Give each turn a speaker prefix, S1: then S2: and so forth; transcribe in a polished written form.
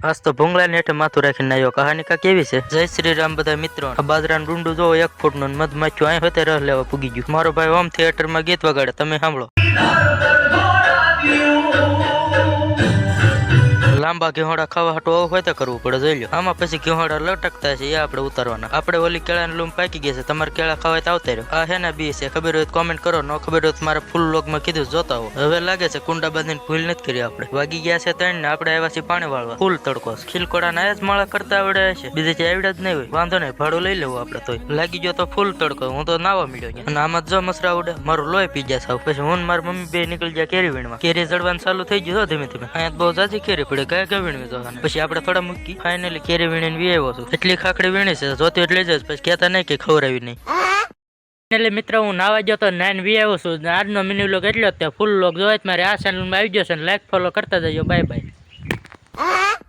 S1: આજ તો ભૂંગળા ને હેઠે માથું રાખીને આવ્યો. કહાની કા કેવી છે? જય શ્રી રામ બધા મિત્રો. આ બાજરાનું ડુંડું જો 1 ફૂટનું મધમાખ્યું અહીં હોતે રસ લેવા પૂગી ગયું. મારો ભાઈ હોમ થિયેટરમાં ગીત વગાડે, તમે સાંભળો. લાંબા ઘેહોડા ખાવા હાટું આવું હોય તો કરવું પડે, જોઈ લો. આમાં પછી ઘેહોડા લટકતા છે, એ આપણે ઉતારવાના. આપણે ઓલી કેળાની લૂમ પાકી ગઈ છે, તમારે કેળા ખાવા તો આવતા રહ્યો. આ હેના બી છે, ખબર હોય તો કોમેન્ટ કરો, ન ખબર હોય તો મારા ફૂલ લોગમાં કીધું જોતા હો. હવે લાગે છે કુંડા બાંધીને ભૂલ નથી કરી આપણે. વાગી ગયા છે 3 ને આપણે આવ્યા છીએ પાણી વાળવા. ફૂલ તડકો ખીલકોડા ના જ માળા કરતા આવડે છે, બીજે જે આવડે જ નહીં હોય. વાંધો નહીં, ભાડું લઈ લેવું આપણે. તોય લાગી ગયો તો ફૂલ તડકો, હું તો નાવા મળ્યો. અને આમાં જો મસરા ઉડે, મારું લોહી પી જાય સાવ. પછી હું મારી મમ્મી બે નીકળી ગયા કેરી વીણવા. કેરી જડવાનું ચાલુ થઈ ગયું ધીમે ધીમે. અહીંયા બહુ જાજી કેરી પડે, ગયા વીણવી જવાના. પછી આપણે થોડા મૂકી ફાઇનલી કેરી વીણીને વી આવ્યો છું. એટલી ખાખડી વીણી છે, જોતી એટલે જ પછી કહેતા નહીં કે ખવડાવી નહીં. એટલે મિત્રો હું નાવા ગયો તો 9 વી આવ્યો છું. આજનો મિની વ્લોગ એટલો જ. ફૂલ વ્લોગ જોવા મારે આ ચેનલમાં આવી ગયો છે. લાઈક ફોલો કરતા જજો. Bye bye.